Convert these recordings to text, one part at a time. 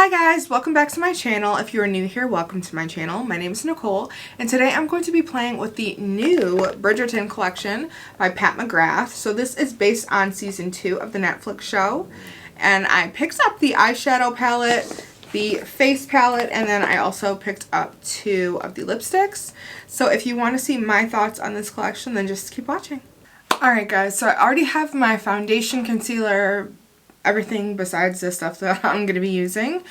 Hi guys, welcome back to my channel. If you are new here, welcome to my channel. My name is Nicole, and today I'm going to be playing with the new Bridgerton collection by Pat McGrath. So this is based on season 2 of the Netflix show, and I picked up the eyeshadow palette, the face palette, and then I also picked up 2 of the lipsticks. So if you want to see my thoughts on this collection, then just keep watching. Alright guys, so I already have my foundation, concealer, everything besides the stuff that I'm going to be using.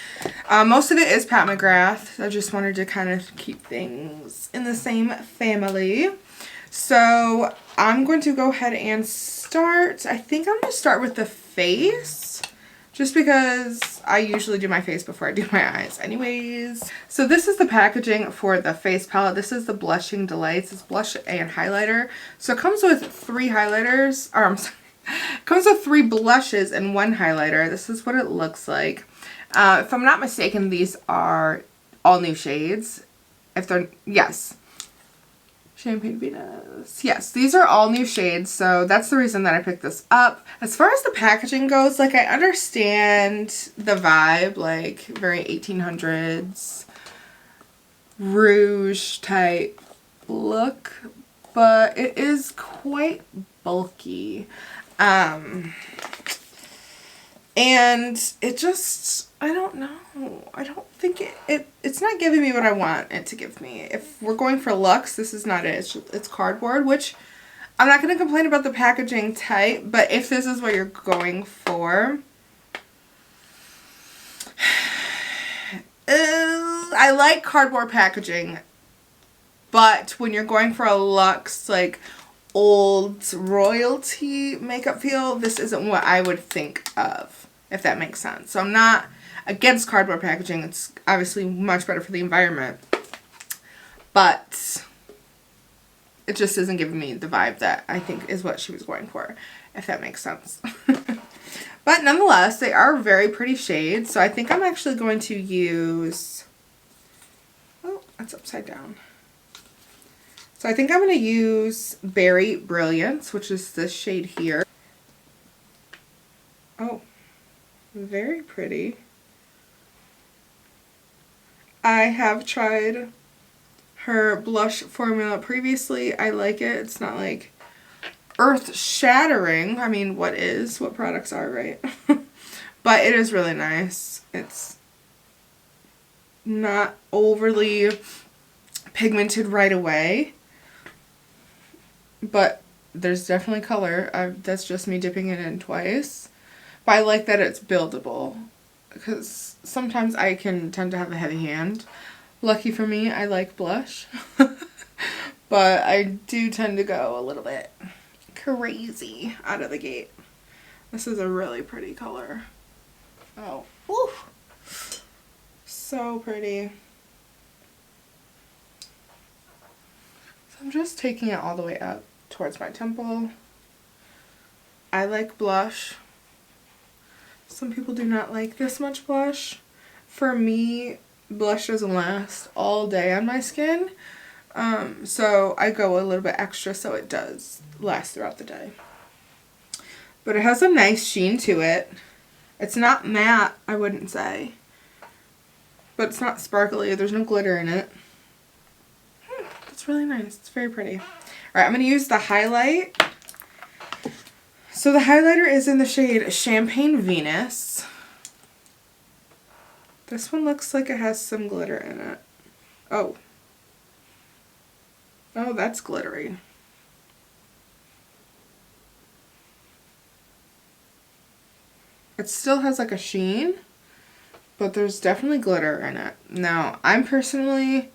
Most of it is Pat McGrath. I just wanted to kind of keep things in the same family. So I'm going to go ahead and start. I think I'm going to start with the face, just because I usually do my face before I do my eyes anyways. So this is the packaging for the face palette. This is the Blushing Delights. It's blush and highlighter. So it comes with 3 highlighters, or I'm sorry, comes with 3 blushes and 1 highlighter. This is what it looks like. If I'm not mistaken, these are all new shades. If they're, yes. Champagne Venus. Yes, these are all new shades, so that's the reason that I picked this up. As far as the packaging goes, like, I understand the vibe, like very 1800s rouge type look, but it is quite bulky. And it just, I don't know. I don't think it's not giving me what I want it to give me. If we're going for luxe, this is not it. It's cardboard, which I'm not going to complain about the packaging type, but if this is what you're going for, I like cardboard packaging, but when you're going for a luxe, like, old royalty makeup feel, this isn't what I would think of, if that makes sense. So I'm not against cardboard packaging. It's obviously much better for the environment, but it just isn't giving me the vibe that I think is what she was going for, if that makes sense. But nonetheless, they are very pretty shades, so I think I'm actually going to use, oh, that's upside down. So I think I'm going to use Berry Brilliance, which is this shade here. Oh, very pretty. I have tried her blush formula previously. I like it. It's not like earth-shattering. I mean, what products are, right? But it is really nice. It's not overly pigmented right away, but there's definitely color. That's just me dipping it in twice. But I like that it's buildable, because sometimes I can tend to have a heavy hand. Lucky for me, I like blush. But I do tend to go a little bit crazy out of the gate. This is a really pretty color. Oh, woo! So pretty. So I'm just taking it all the way up towards my temple. I like blush. Some people do not like this much blush. For me, blush doesn't last all day on my skin. So I go a little bit extra so it does last throughout the day. But it has a nice sheen to it. It's not matte, I wouldn't say. But it's not sparkly. There's no glitter in it. It's really nice. It's very pretty. Alright, I'm going to use the highlight. So the highlighter is in the shade Champagne Venus. This one looks like it has some glitter in it. Oh. Oh, that's glittery. It still has like a sheen, but there's definitely glitter in it. Now, I'm personally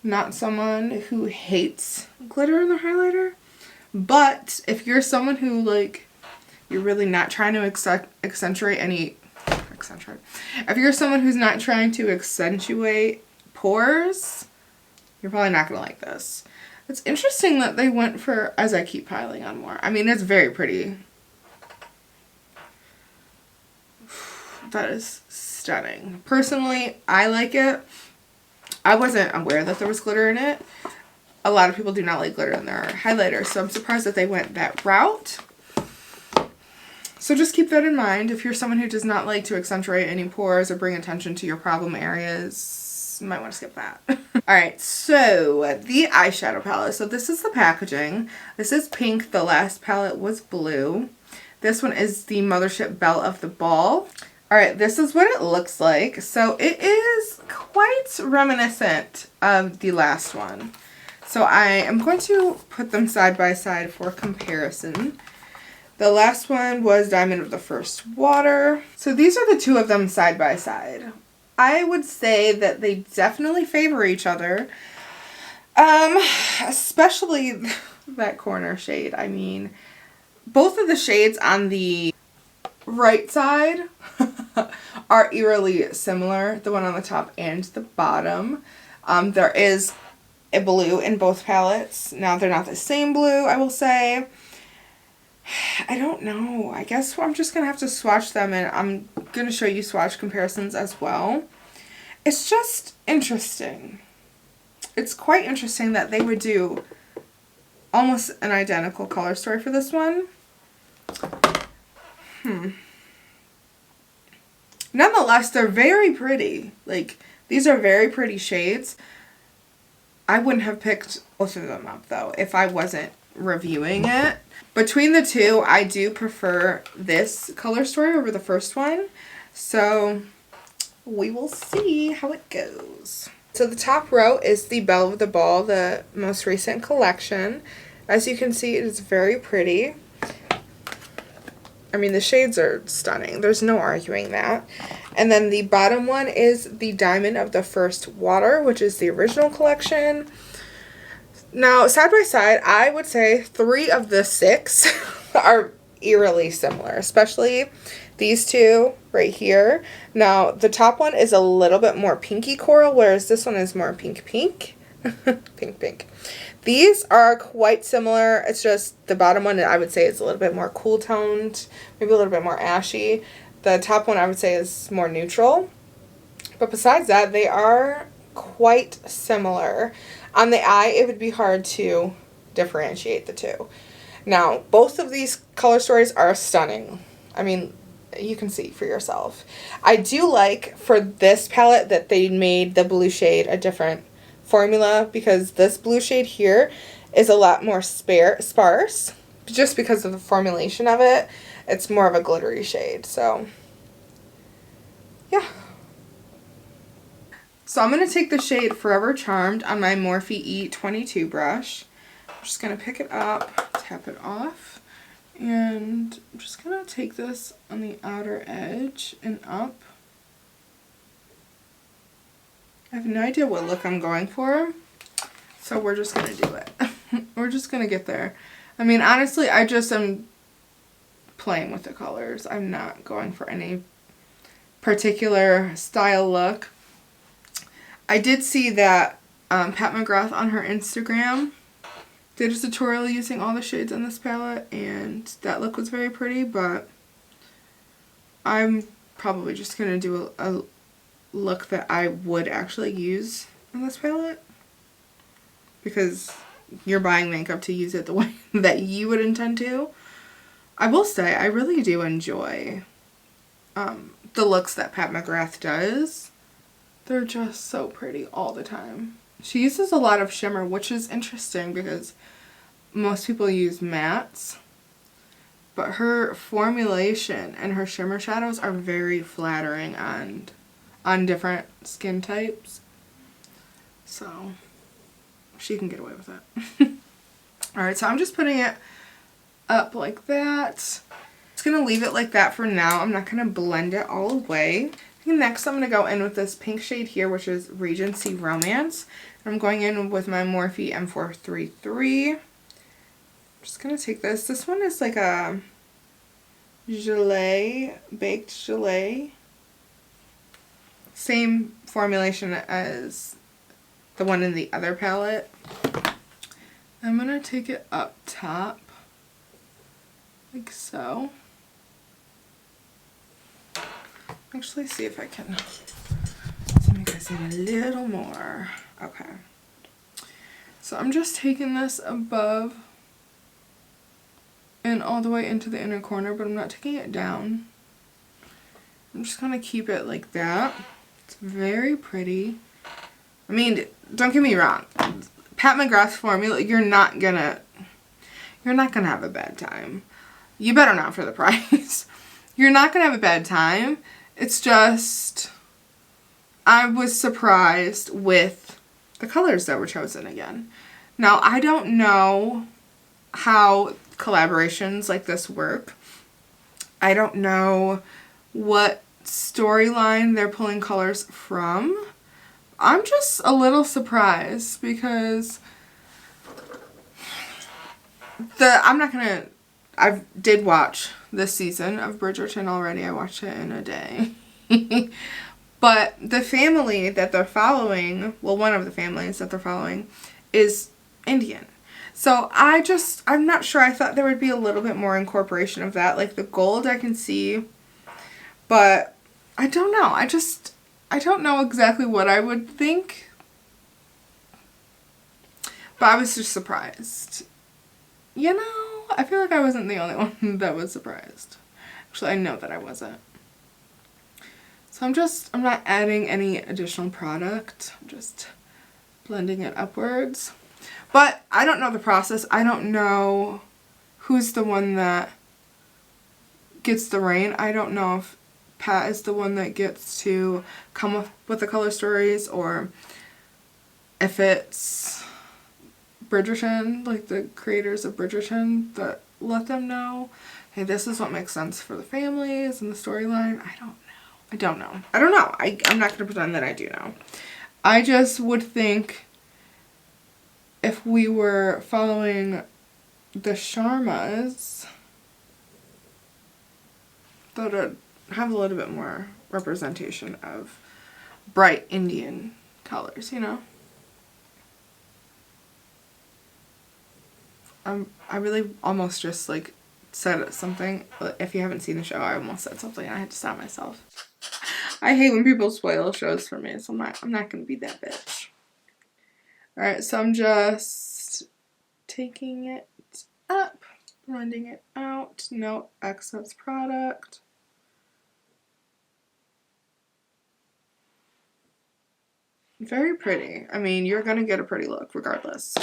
not someone who hates glitter in the highlighter, but if you're someone who, like, you're really not trying to accentuate any, if you're someone who's not trying to accentuate pores, you're probably not going to like this. It's interesting that they went for, as I keep piling on more. I mean, it's very pretty. That is stunning. Personally, I like it. I wasn't aware that there was glitter in it. A lot of people do not like glitter in their highlighter, so I'm surprised that they went that route. So just keep that in mind. If you're someone who does not like to accentuate any pores or bring attention to your problem areas, you might want to skip that. Alright, so the eyeshadow palette. So this is the packaging. This is pink. The last palette was blue. This one is the Mthrshp Belle of the Ball. Alright, this is what it looks like. So it is quite reminiscent of the last one. So I am going to put them side by side for comparison. The last one was Diamond of the First Water. So these are the two of them side by side. I would say that they definitely favor each other. Especially that corner shade. I mean, both of the shades on the right side are eerily similar. The one on the top and the bottom. There is a blue in both palettes. Now they're not the same blue, I will say. I don't know. I guess I'm just going to have to swatch them, and I'm going to show you swatch comparisons as well. It's just interesting. It's quite interesting that they would do almost an identical color story for this one. Nonetheless, they're very pretty. Like, these are very pretty shades. I wouldn't have picked both of them up, though, if I wasn't reviewing it. Between the two, I do prefer this color story over the first one. So we will see how it goes. So the top row is the Belle of the Ball, the most recent collection. As you can see, it is very pretty. I mean, the shades are stunning. There's no arguing that. And then the bottom one is the Diamond of the First Water, which is the original collection. Now, side by side, I would say 3 of the 6 are eerily similar, especially these two right here. Now, the top one is a little bit more pinky coral, whereas this one is more pink. Pink. These are quite similar. It's just the bottom one, I would say, is a little bit more cool toned, maybe a little bit more ashy. The top one, I would say, is more neutral. But besides that, they are quite similar. On the eye, it would be hard to differentiate the two. Now, both of these color stories are stunning. I mean, you can see for yourself. I do like, for this palette, that they made the blue shade a different formula, because this blue shade here is a lot more sparse. Just because of the formulation of it, it's more of a glittery shade. So, yeah. So I'm going to take the shade Forever Charmed on my Morphe E22 brush. I'm just going to pick it up, tap it off, and I'm just going to take this on the outer edge and up. I have no idea what look I'm going for, so we're just going to do it. We're just going to get there. I mean, honestly, I just am playing with the colors. I'm not going for any particular style look. I did see that Pat McGrath on her Instagram did a tutorial using all the shades in this palette, and that look was very pretty, but I'm probably just going to do a look that I would actually use in this palette, because you're buying makeup to use it the way that you would intend to. I will say, I really do enjoy the looks that Pat McGrath does. They're just so pretty all the time. She uses a lot of shimmer, which is interesting because most people use mattes, but her formulation and her shimmer shadows are very flattering on different skin types. So she can get away with it. Alright, so I'm just putting it up like that. Just going to leave it like that for now. I'm not going to blend it all away. Next, I'm going to go in with this pink shade here, which is Regency Romance. I'm going in with my Morphe M433. I'm just going to take this. This one is like a gelée, baked gelée. Same formulation as the one in the other palette. I'm going to take it up top, like so. Actually, see if I can make this in a little more. Okay. So I'm just taking this above and all the way into the inner corner, but I'm not taking it down. I'm just gonna keep it like that. It's very pretty. I mean, don't get me wrong. Pat McGrath formula, you're not gonna have a bad time. You better not for the price. You're not gonna have a bad time. It's just, I was surprised with the colors that were chosen again. Now, I don't know how collaborations like this work. I don't know what storyline they're pulling colors from. I'm just a little surprised because I did watch this season of Bridgerton already. I watched it in a day. But the family that they're following, well, one of the families that they're following is Indian. So I'm not sure. I thought there would be a little bit more incorporation of that. Like the gold I can see, but I don't know. I don't know exactly what I would think. But I was just surprised. You know, I feel like I wasn't the only one that was surprised. Actually, I know that I wasn't. So I'm not adding any additional product. I'm just blending it upwards. But I don't know the process. I don't know who's the one that gets the rain. I don't know if Pat is the one that gets to come up with the color stories or if it's Bridgerton, like the creators of Bridgerton that let them know, hey, this is what makes sense for the families and the storyline. I don't know. I'm not going to pretend that I do know. I just would think if we were following the Sharmas, that would have a little bit more representation of bright Indian colors, you know? I really almost just like said something. If you haven't seen the show, I almost said something and I had to stop myself. I hate when people spoil shows for me, so I'm not gonna be that bitch. Alright, so I'm just taking it up, blending it out, no excess product. Very pretty. I mean, you're gonna get a pretty look regardless.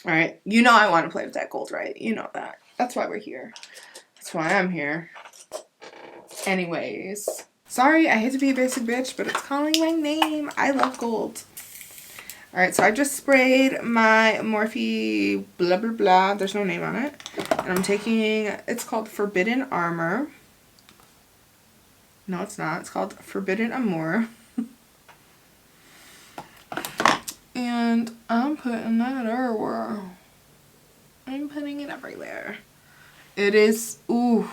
Alright, you know I want to play with that gold, right? You know that. That's why we're here. That's why I'm here. Anyways. Sorry, I hate to be a basic bitch, but it's calling my name. I love gold. Alright, so I just sprayed my Morphe blah blah blah. There's no name on it. And I'm taking, it's called Forbidden Armor. No, it's not. It's called Forbidden Amour. And I'm putting that everywhere. I'm putting it everywhere. It is, ooh.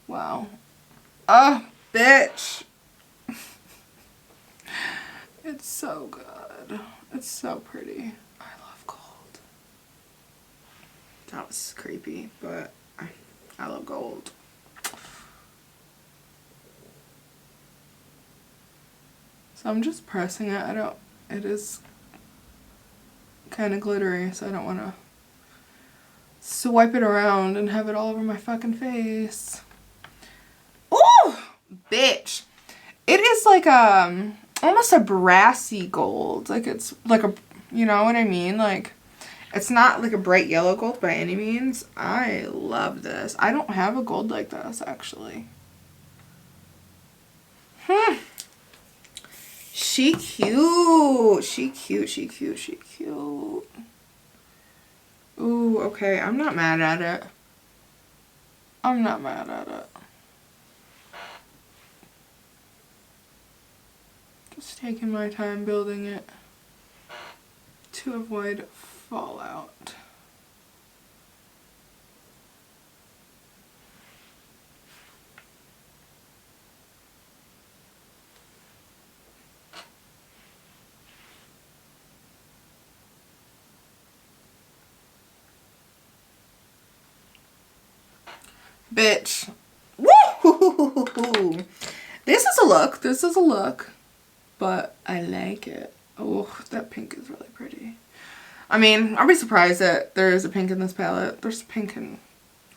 Wow. Oh, bitch. It's so good. It's so pretty. I love gold. That was creepy, but I love gold. So I'm just pressing it. It is kind of glittery, so I don't want to swipe it around and have it all over my fucking face. Ooh, bitch. It is like almost a brassy gold. Like it's like a, you know what I mean? Like it's not like a bright yellow gold by any means. I love this. I don't have a gold like this actually. She cute. She cute. She cute. She cute. Ooh, okay. I'm not mad at it. I'm not mad at it. Just taking my time building it to avoid fallout. Bitch. Woo! This is a look. This is a look. But I like it. Oh, that pink is really pretty. I mean, I'll be surprised that there is a pink in this palette. There's pink in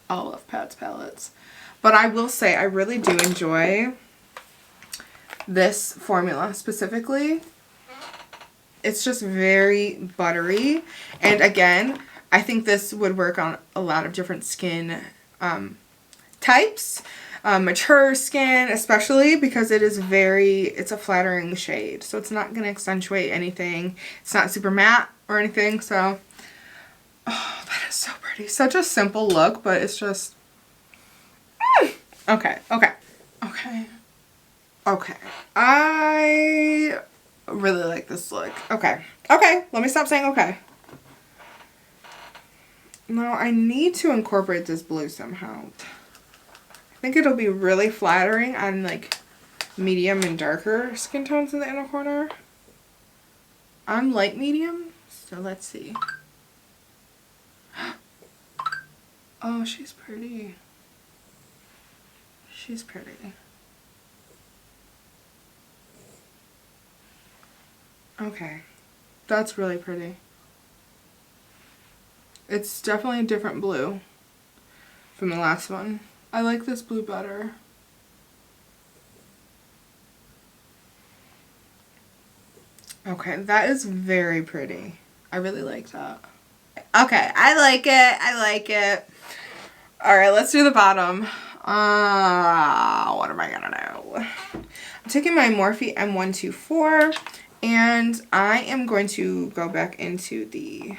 all of Pat's palettes. But I will say I really do enjoy this formula specifically. It's just very buttery. And again, I think this would work on a lot of different skin types. Mature skin especially, because it's a flattering shade. So it's not going to accentuate anything. It's not super matte or anything. So, oh, that is so pretty. Such a simple look, but it's just... Okay. I really like this look. Okay, let me stop saying okay. Now I need to incorporate this blue somehow. I think it'll be really flattering on like medium and darker skin tones in the inner corner. I'm light medium, so let's see. Oh, she's pretty. She's pretty. Okay, that's really pretty. It's definitely a different blue from the last one. I like this blue better. Okay, that is very pretty. I really like that. Okay, I like it. Alright, let's do the bottom. What am I gonna do? I'm taking my Morphe M124 and I am going to go back into the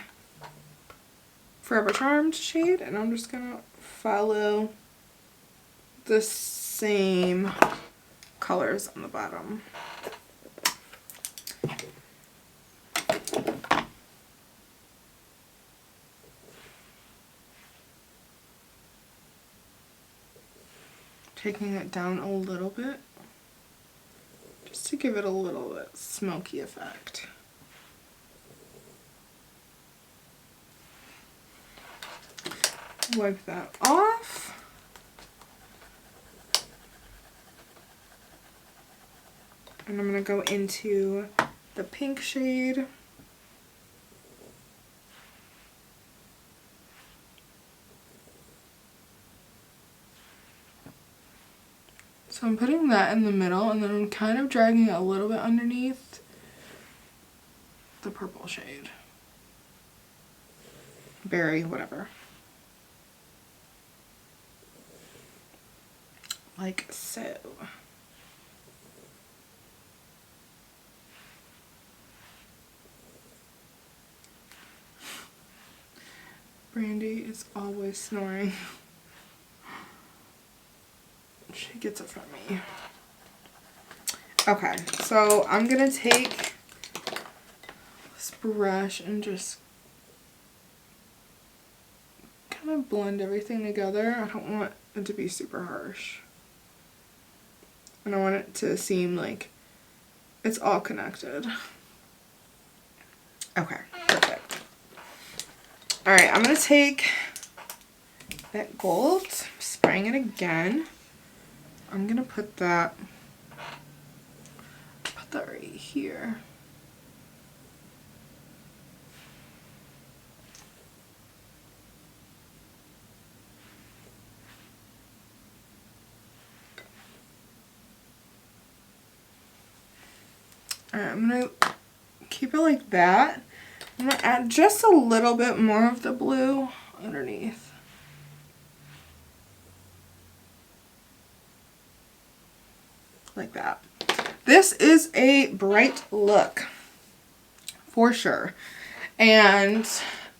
Forever Charmed shade, and I'm just gonna follow the same colors on the bottom. Taking it down a little bit, just to give it a little bit smoky effect. Wipe that off. And I'm going to go into the pink shade. So I'm putting that in the middle, and then I'm kind of dragging it a little bit underneath the purple shade. Berry, whatever. Like so. Brandy is always snoring. She gets it from me. Okay, so I'm gonna take this brush and just kind of blend everything together. I don't want it to be super harsh. And I want it to seem like it's all connected. Okay, perfect. Alright, I'm gonna take that gold, spraying it again. I'm gonna put that right here. Alright, I'm gonna keep it like that. I'm gonna add just a little bit more of the blue underneath. Like that. This is a bright look for sure. And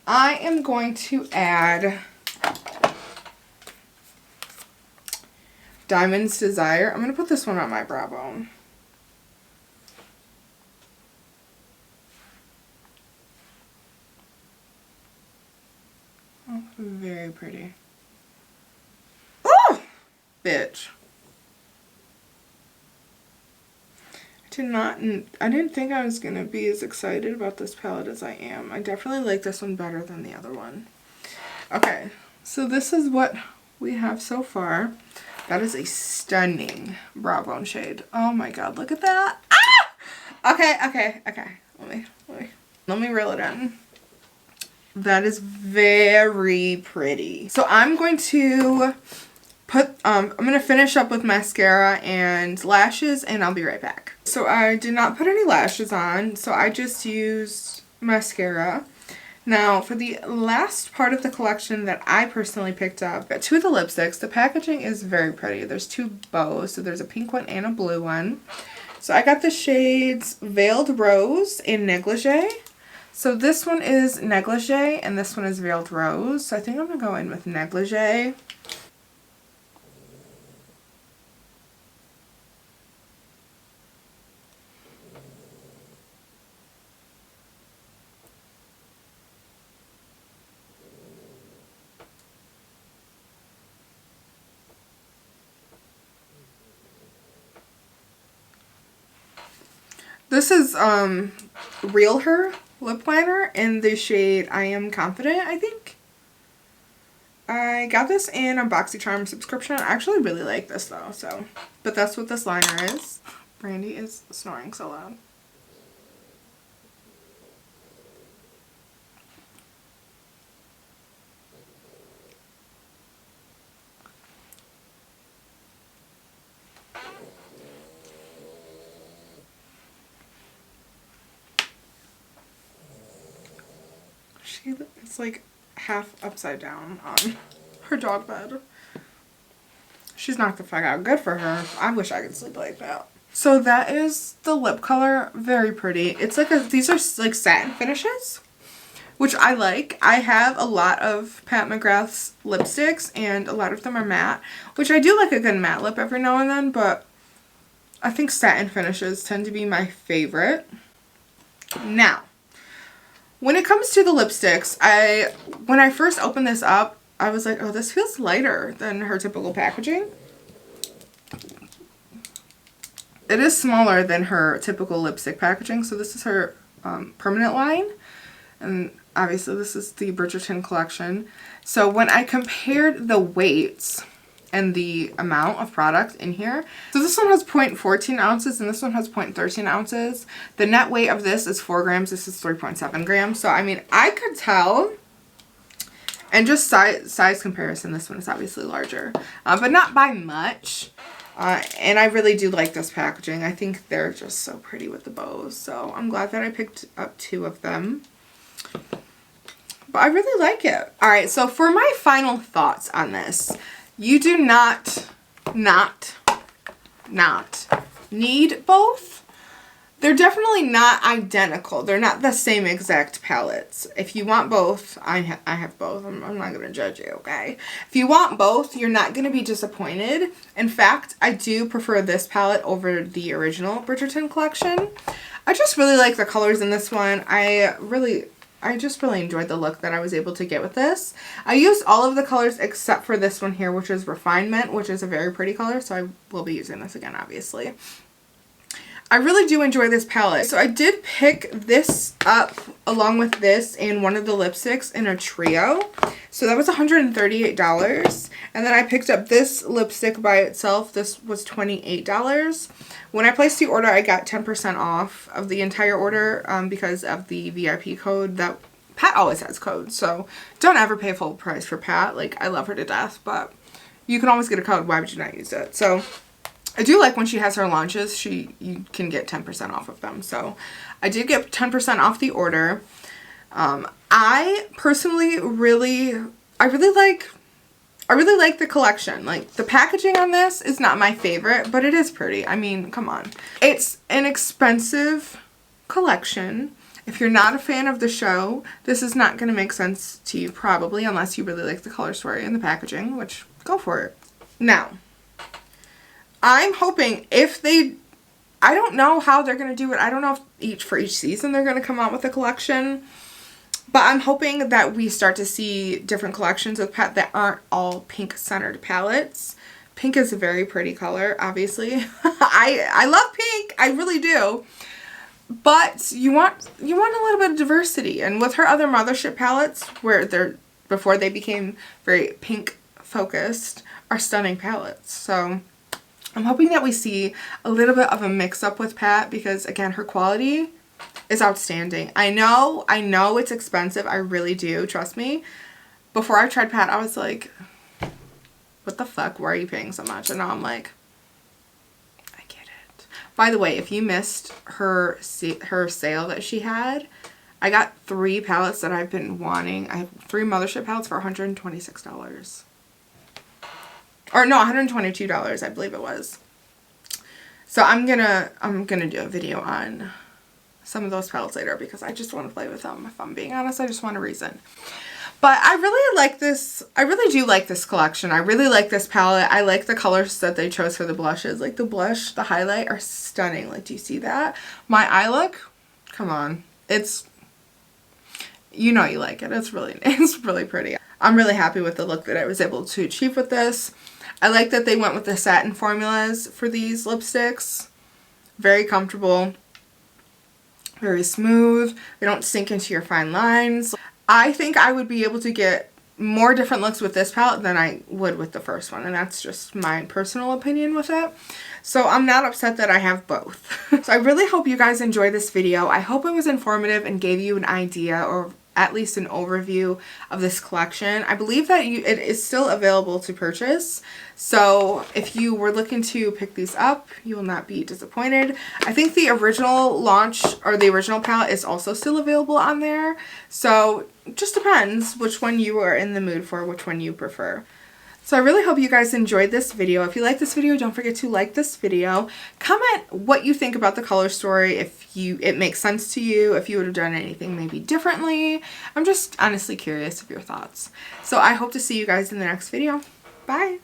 I am going to add Diamond's Desire. I'm going to put this one on my brow bone. Oh, very pretty. Oh, bitch. I didn't think I was going to be as excited about this palette as I am. I definitely like this one better than the other one. Okay, so this is what we have so far. That is a stunning brow bone shade. Oh my god, look at that. Ah! Okay. Let me reel it in. That is very pretty. So I'm going to put, I'm going to finish up with mascara and lashes, and I'll be right back. So I did not put any lashes on, so I just used mascara. Now for the last part of the collection that I personally picked up, got two of the lipsticks. The packaging is very pretty. There's two bows, so there's a pink one and a blue one. So I got the shades Veiled Rose and Negligeé. So this one is Negligeé and this one is Veiled Rose. So I think I'm going to go in with Negligeé. This is Realher lip liner in the shade I Am Confident, I think. I got this in a BoxyCharm subscription. I actually really like this though, so. But that's what this liner is. Brandy is snoring so loud. It's like half upside down on her dog bed. She's knocked the fuck out. Good for her. I wish I could sleep like that. So that is the lip color. Very pretty. It's like these are like satin finishes, which I like. I have a lot of Pat McGrath's lipsticks and a lot of them are matte, which I do like a good matte lip every now and then, but I think satin finishes tend to be my favorite. Now, when it comes to the lipsticks, when I first opened this up, I was like, oh, this feels lighter than her typical packaging. It is smaller than her typical lipstick packaging, so this is her permanent line. And obviously this is the Bridgerton collection. So when I compared the weights and the amount of product in here, so this one has 0.14 ounces and this one has 0.13 ounces. The net weight of this is 4 grams. This is 3.7 grams. So I mean, I could tell, and just size comparison, this one is obviously larger, but not by much. And I really do like this packaging. I think they're just so pretty with the bows. So I'm glad that I picked up 2 of them. But I really like it. All right, so for my final thoughts on this, you do not need both. They're definitely not identical. They're not the same exact palettes. If you want both, I have both. I'm not going to judge you, okay? If you want both, you're not going to be disappointed. In fact, I do prefer this palette over the original Bridgerton collection. I just really like the colors in this one. I just really enjoyed the look that I was able to get with this. I used all of the colors except for this one here, which is Refinement, which is a very pretty color, so I will be using this again, obviously. I really do enjoy this palette. So I did pick this up along with this and one of the lipsticks in a trio. So that was $138. And then I picked up this lipstick by itself. This was $28. When I placed the order, I got 10% off of the entire order because of the VIP code that Pat always has codes. So don't ever pay full price for Pat. Like, I love her to death, but you can always get a code. Why would you not use it? So I do like when she has her launches, you can get 10% off of them. So I did get 10% off the order. I personally really like the collection. Like, the packaging on this is not my favorite, but it is pretty. I mean, come on. It's an expensive collection. If you're not a fan of the show, this is not going to make sense to you probably, unless you really like the color story and the packaging, which, go for it. Now, I'm hoping I don't know how they're going to do it. I don't know if for each season they're going to come out with a collection. But I'm hoping that we start to see different collections with Pat that aren't all pink-centered palettes. Pink is a very pretty color, obviously. I love pink. I really do. But you want a little bit of diversity. And with her other Mthrshp palettes, before they became very pink-focused, are stunning palettes. So I'm hoping that we see a little bit of a mix-up with Pat because, again, her quality is outstanding. I know it's expensive. I really do. Trust me. Before I tried Pat, I was like, what the fuck? Why are you paying so much? And now I'm like, I get it. By the way, if you missed her sale that she had, I got 3 palettes that I've been wanting. I have 3 Mthrshp palettes for $126. Or no, $122, I believe it was. So I'm gonna do a video on some of those palettes later because I just want to play with them. If I'm being honest, I just want a reason. But I really like this. I really do like this collection. I really like this palette. I like the colors that they chose for the blushes. Like the blush, the highlight are stunning. Like, do you see that? My eye look, come on. It's, you know you like it. It's really pretty. I'm really happy with the look that I was able to achieve with this. I like that they went with the satin formulas for these lipsticks. Very comfortable. Very smooth. They don't sink into your fine lines. I think I would be able to get more different looks with this palette than I would with the first one. And that's just my personal opinion with it. So I'm not upset that I have both. So I really hope you guys enjoyed this video. I hope it was informative and gave you an idea or at least an overview of this collection. I believe that it is still available to purchase. So if you were looking to pick these up, you will not be disappointed. I think the original launch or the original palette is also still available on there. So it just depends which one you are in the mood for, which one you prefer. So I really hope you guys enjoyed this video. If you like this video, don't forget to like this video. Comment what you think about the color story, if it makes sense to you, if you would have done anything maybe differently. I'm just honestly curious of your thoughts. So I hope to see you guys in the next video. Bye!